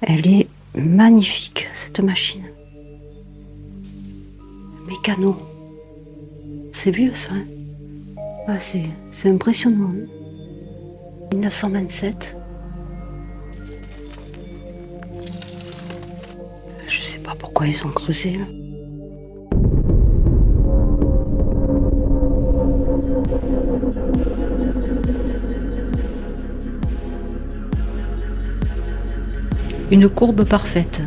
Elle est magnifique, cette machine. Mécano. C'est vieux, ça, hein? Ah, c'est impressionnant. Hein, 1927. Je sais pas pourquoi ils ont creusé, là. Une courbe parfaite,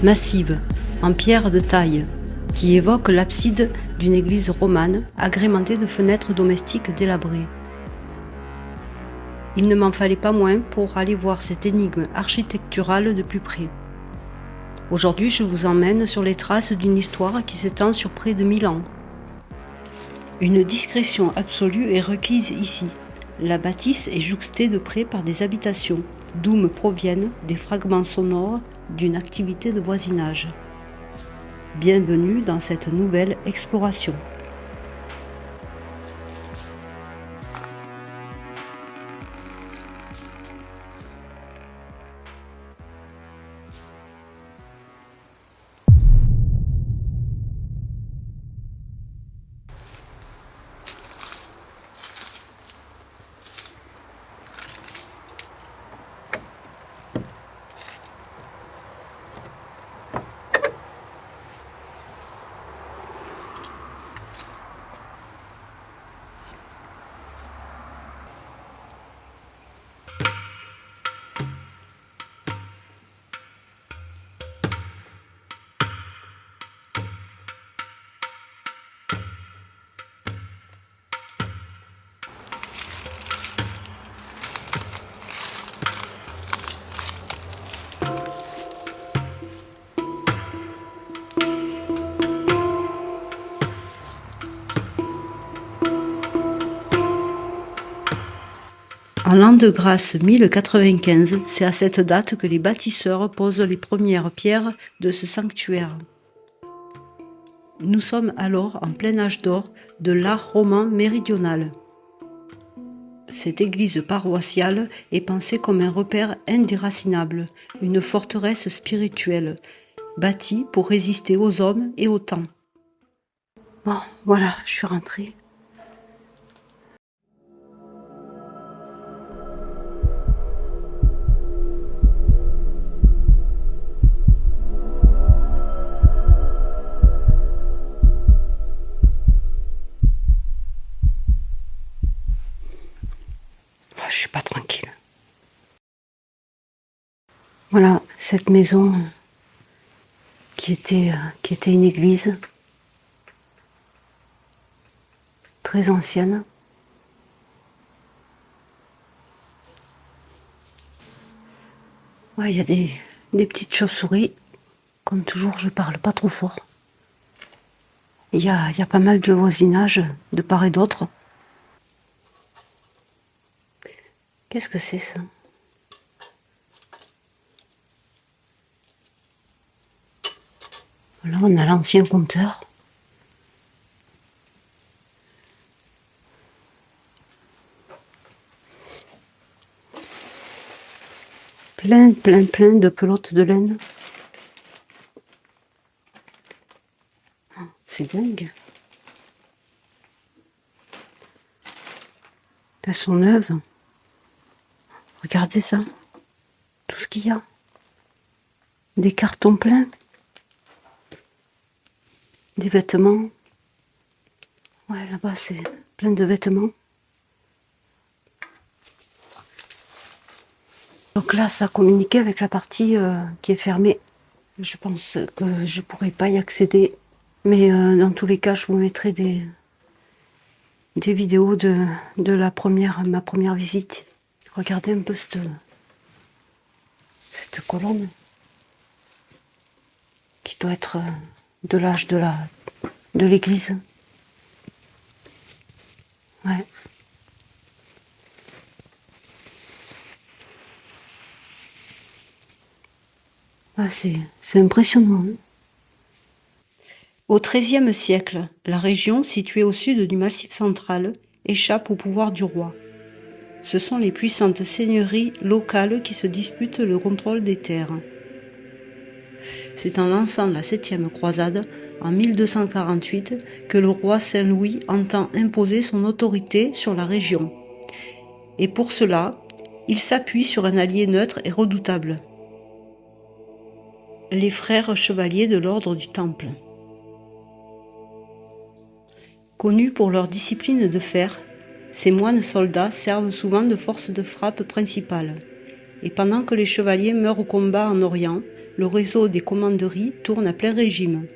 massive, en pierre de taille, qui évoque l'abside d'une église romane agrémentée de fenêtres domestiques délabrées. Il ne m'en fallait pas moins pour aller voir cette énigme architecturale de plus près. Aujourd'hui, je vous emmène sur les traces d'une histoire qui s'étend sur près de 1000 ans. Une discrétion absolue est requise ici. La bâtisse est jouxtée de près par des habitations, d'où me proviennent des fragments sonores d'une activité de voisinage. Bienvenue dans cette nouvelle exploration. En l'an de grâce 1095, c'est à cette date que les bâtisseurs posent les premières pierres de ce sanctuaire. Nous sommes alors en plein âge d'or de l'art roman méridional. Cette église paroissiale est pensée comme un repère indéracinable, une forteresse spirituelle, bâtie pour résister aux hommes et au temps. Bon, voilà, je suis rentrée. Je suis pas tranquille. Voilà, cette maison qui était une église très ancienne. Ouais, il y a des petites chauves-souris. Comme toujours, je parle pas trop fort. Il y a pas mal de voisinage de part et d'autre. Qu'est-ce que c'est ça? Là, on a l'ancien compteur. Plein de pelotes de laine. C'est dingue. Elles sont neuves. Regardez ça. Tout ce qu'il y a. Des cartons pleins. Des vêtements. Ouais, là-bas, c'est plein de vêtements. Donc là, ça a communiqué avec la partie qui est fermée. Je pense que je pourrais pas y accéder. Mais dans tous les cas, je vous mettrai des vidéos de ma première visite. Regardez un peu cette colonne qui doit être de l'âge de l'église. Ouais. Ah, c'est impressionnant. Hein. Au XIIIe siècle, la région, située au sud du Massif central, échappe au pouvoir du roi. Ce sont les puissantes seigneuries locales qui se disputent le contrôle des terres. C'est en lançant la 7e croisade, en 1248, que le roi Saint-Louis entend imposer son autorité sur la région. Et pour cela, il s'appuie sur un allié neutre et redoutable, les frères chevaliers de l'ordre du Temple. Connus pour leur discipline de fer, ces moines soldats servent souvent de force de frappe principale. Et pendant que les chevaliers meurent au combat en Orient, le réseau des commanderies tourne à plein régime.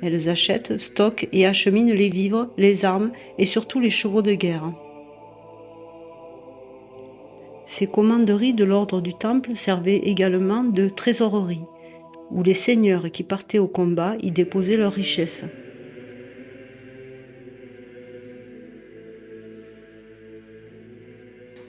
Elles achètent, stockent et acheminent les vivres, les armes et surtout les chevaux de guerre. Ces commanderies de l'ordre du Temple servaient également de trésorerie, où les seigneurs qui partaient au combat y déposaient leurs richesses.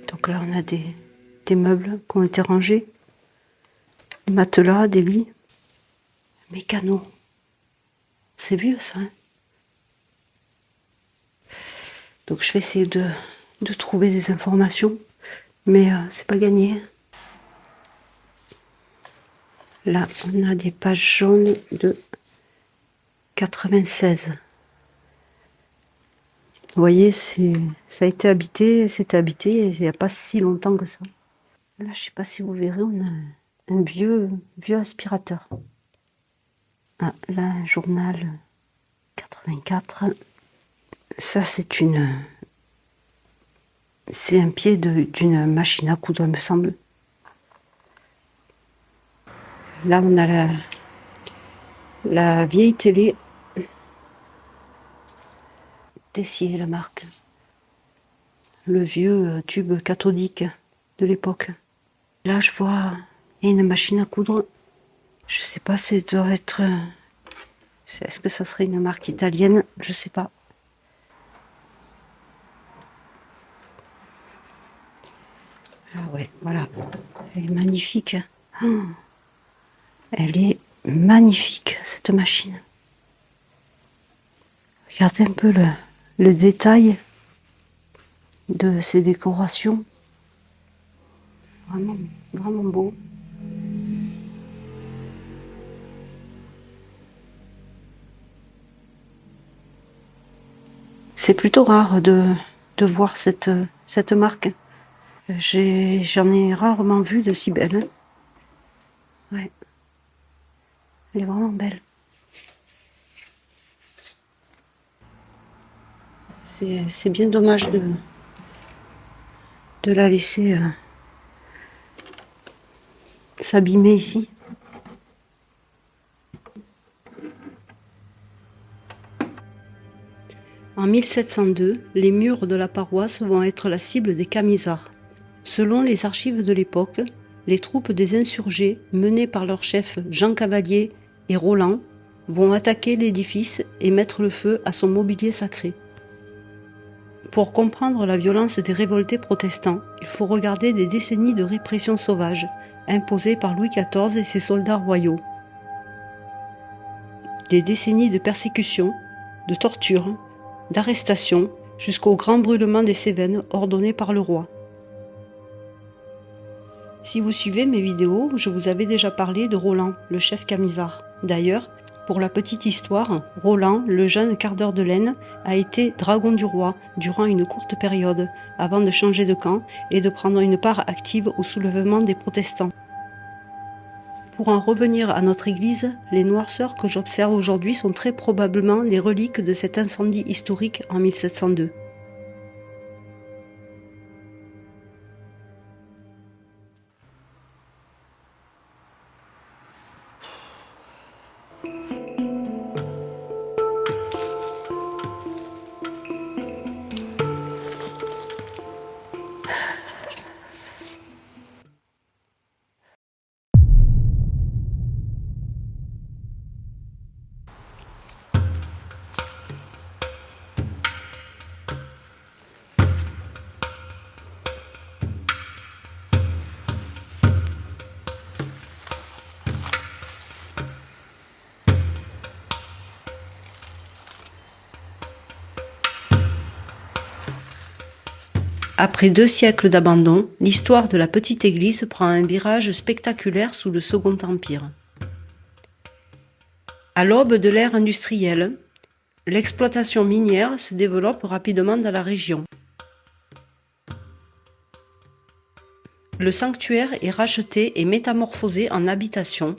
Donc là, on a des meubles qui ont été rangés, des matelas, des lits, mécanos. C'est vieux ça, hein. Donc je vais essayer de trouver des informations, mais c'est pas gagné. Là, on a des pages jaunes de 96. Vous voyez, ça a été habité, c'était habité il n'y a pas si longtemps que ça. Là, je ne sais pas si vous verrez, on a un vieux aspirateur. Ah, là, un journal 84. Ça, c'est un pied d'une machine à coudre, il me semble. Là, on a la vieille télé. Tessier, la marque. Le vieux tube cathodique de l'époque. Là, je vois, il y a une machine à coudre. Je sais pas, ça doit être... Est-ce que ça serait une marque italienne? Je sais pas. Ah ouais, voilà. Elle est magnifique. Oh, elle est magnifique, cette machine. Regardez un peu le détail de ces décorations. Vraiment, vraiment beau. C'est plutôt rare de voir cette marque. J'en ai rarement vu de si belle. Ouais. Elle est vraiment belle. C'est bien dommage de la laisser s'abîmer ici. En 1702, les murs de la paroisse vont être la cible des Camisards. Selon les archives de l'époque, les troupes des insurgés, menées par leurs chefs Jean Cavalier et Roland, vont attaquer l'édifice et mettre le feu à son mobilier sacré. Pour comprendre la violence des révoltés protestants, il faut regarder des décennies de répression sauvage, imposées par Louis XIV et ses soldats royaux. Des décennies de persécution, de torture, d'arrestation, jusqu'au grand brûlement des Cévennes ordonné par le roi. Si vous suivez mes vidéos, je vous avais déjà parlé de Roland, le chef Camisard. D'ailleurs, pour la petite histoire, Roland, le jeune cardeur de laine, a été dragon du roi durant une courte période, avant de changer de camp et de prendre une part active au soulèvement des protestants. Pour en revenir à notre église, les noirceurs que j'observe aujourd'hui sont très probablement les reliques de cet incendie historique en 1702. Après 2 siècles d'abandon, l'histoire de la petite église prend un virage spectaculaire sous le Second Empire. À l'aube de l'ère industrielle, l'exploitation minière se développe rapidement dans la région. Le sanctuaire est racheté et métamorphosé en habitation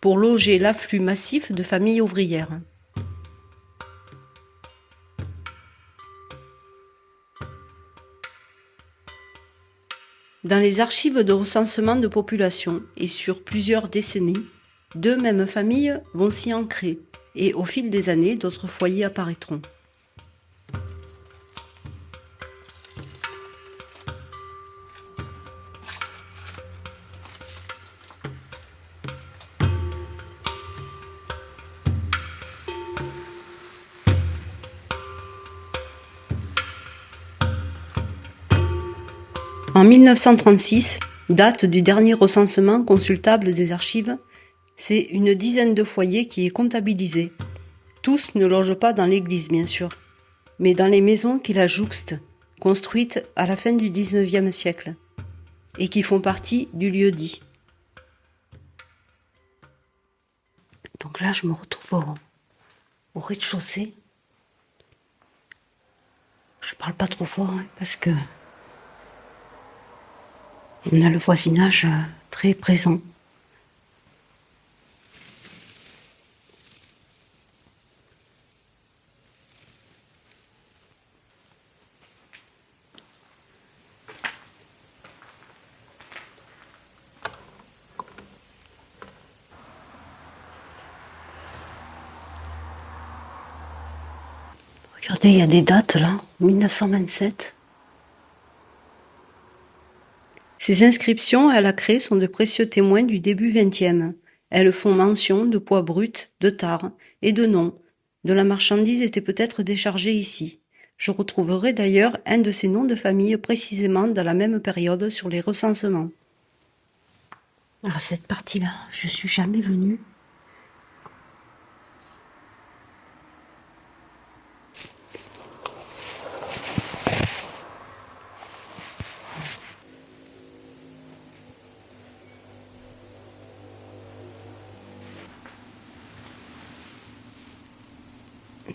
pour loger l'afflux massif de familles ouvrières. Dans les archives de recensement de population et sur plusieurs décennies, deux mêmes familles vont s'y ancrer et au fil des années, d'autres foyers apparaîtront. En 1936, date du dernier recensement consultable des archives, c'est une dizaine de foyers qui est comptabilisé. Tous ne logent pas dans l'église, bien sûr, mais dans les maisons qui la jouxtent, construites à la fin du XIXe siècle, et qui font partie du lieu-dit. Donc là, je me retrouve au rez-de-chaussée. Je parle pas trop fort, parce que on a le voisinage très présent. Regardez, il y a des dates là, 1927. Ces inscriptions à la craie sont de précieux témoins du début XXe. Elles font mention de poids brut, de tares et de noms, dont la marchandise était peut-être déchargée ici. Je retrouverai d'ailleurs un de ces noms de famille précisément dans la même période sur les recensements. Alors cette partie-là, je suis jamais venue.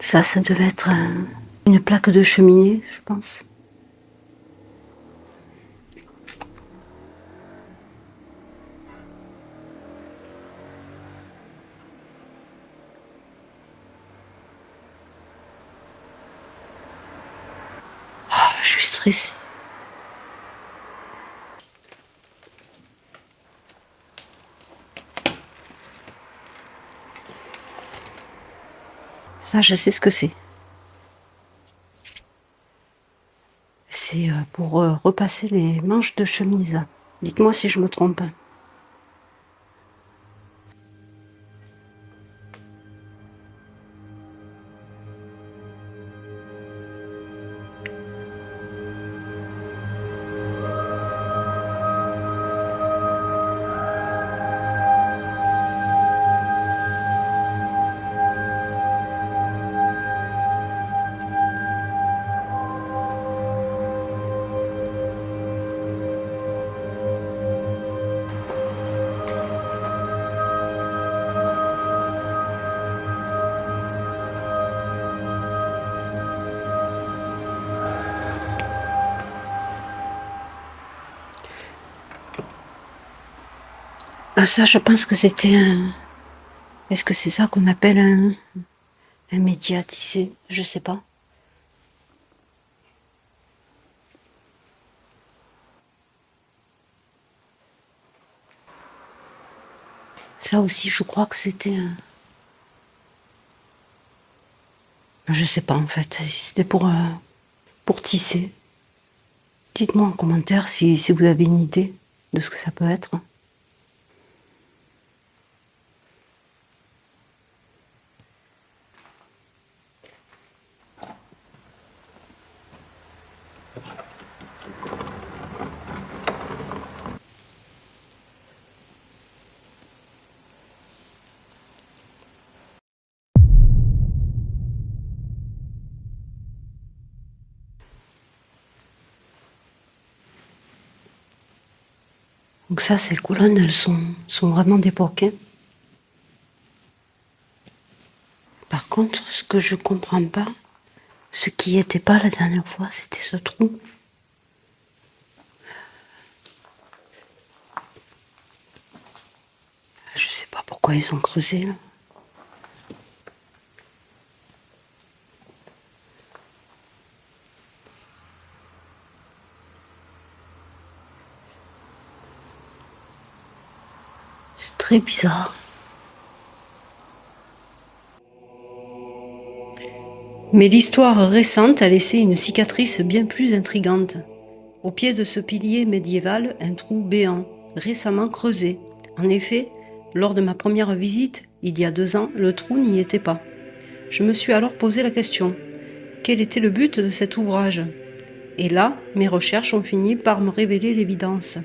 Ça devait être une plaque de cheminée, je pense. Oh, je suis stressée. Ça, je sais ce que c'est. C'est pour repasser les manches de chemise. Dites-moi si je me trompe. Ah ça, je pense que c'était un... Est-ce que c'est ça qu'on appelle un média tissé? Je sais pas. Ça aussi, je crois que c'était un... Je sais pas en fait, c'était pour tisser. Dites-moi en commentaire si vous avez une idée de ce que ça peut être. Donc ça, ces colonnes, elles sont vraiment d'époque. Par contre, ce que je comprends pas, ce qui était pas la dernière fois, c'était ce trou. Je sais pas pourquoi ils ont creusé là. C'est très bizarre. Mais l'histoire récente a laissé une cicatrice bien plus intrigante. Au pied de ce pilier médiéval, un trou béant, récemment creusé. En effet, lors de ma première visite, il y a 2 ans, le trou n'y était pas. Je me suis alors posé la question, quel était le but de cet ouvrage? Et là, mes recherches ont fini par me révéler l'évidence.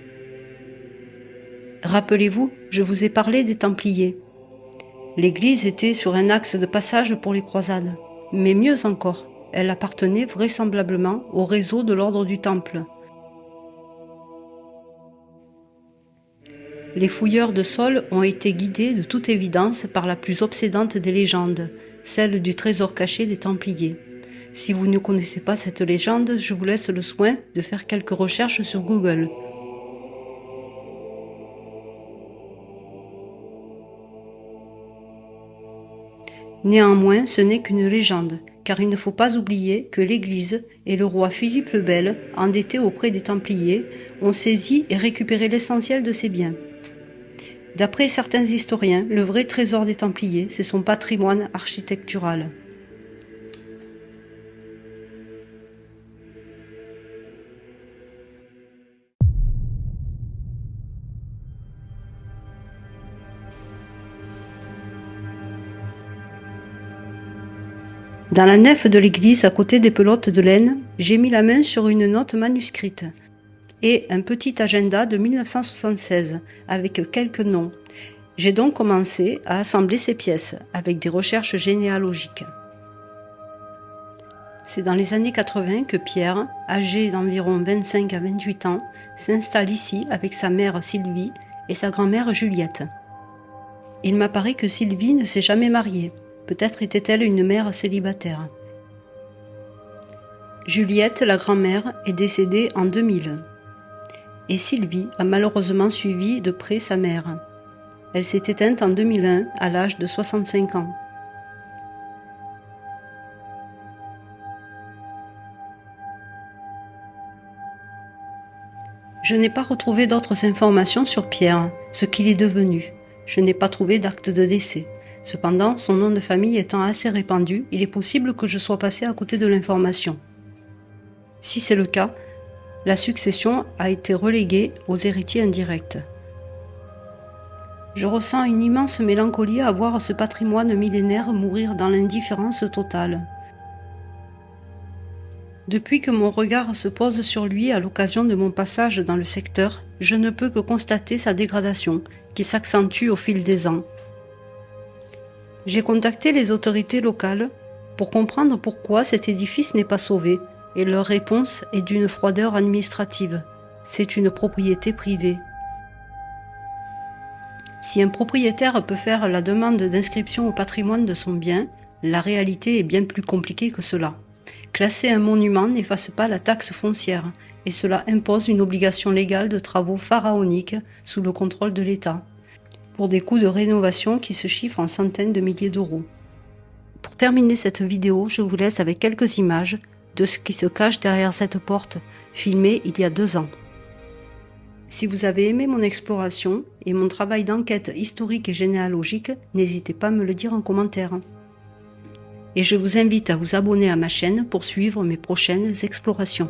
Rappelez-vous, je vous ai parlé des Templiers. L'église était sur un axe de passage pour les croisades. Mais mieux encore, elle appartenait vraisemblablement au réseau de l'ordre du Temple. Les fouilleurs de sol ont été guidés de toute évidence par la plus obsédante des légendes, celle du trésor caché des Templiers. Si vous ne connaissez pas cette légende, je vous laisse le soin de faire quelques recherches sur Google. Néanmoins, ce n'est qu'une légende, car il ne faut pas oublier que l'Église et le roi Philippe le Bel, endettés auprès des Templiers, ont saisi et récupéré l'essentiel de ses biens. D'après certains historiens, le vrai trésor des Templiers, c'est son patrimoine architectural. Dans la nef de l'église, à côté des pelotes de laine, j'ai mis la main sur une note manuscrite et un petit agenda de 1976 avec quelques noms. J'ai donc commencé à assembler ces pièces avec des recherches généalogiques. C'est dans les années 80 que Pierre, âgé d'environ 25 à 28 ans, s'installe ici avec sa mère Sylvie et sa grand-mère Juliette. Il m'apparaît que Sylvie ne s'est jamais mariée. Peut-être était-elle une mère célibataire. Juliette, la grand-mère, est décédée en 2000. Et Sylvie a malheureusement suivi de près sa mère. Elle s'est éteinte en 2001 à l'âge de 65 ans. Je n'ai pas retrouvé d'autres informations sur Pierre, ce qu'il est devenu. Je n'ai pas trouvé d'acte de décès. Cependant, son nom de famille étant assez répandu, il est possible que je sois passé à côté de l'information. Si c'est le cas, la succession a été reléguée aux héritiers indirects. Je ressens une immense mélancolie à voir ce patrimoine millénaire mourir dans l'indifférence totale. Depuis que mon regard se pose sur lui à l'occasion de mon passage dans le secteur, je ne peux que constater sa dégradation, qui s'accentue au fil des ans. J'ai contacté les autorités locales pour comprendre pourquoi cet édifice n'est pas sauvé, et leur réponse est d'une froideur administrative. C'est une propriété privée. Si un propriétaire peut faire la demande d'inscription au patrimoine de son bien, la réalité est bien plus compliquée que cela. Classer un monument n'efface pas la taxe foncière, et cela impose une obligation légale de travaux pharaoniques sous le contrôle de l'État, pour des coûts de rénovation qui se chiffrent en centaines de milliers d'euros. Pour terminer cette vidéo, je vous laisse avec quelques images de ce qui se cache derrière cette porte, filmée il y a 2 ans. Si vous avez aimé mon exploration et mon travail d'enquête historique et généalogique, n'hésitez pas à me le dire en commentaire. Et je vous invite à vous abonner à ma chaîne pour suivre mes prochaines explorations.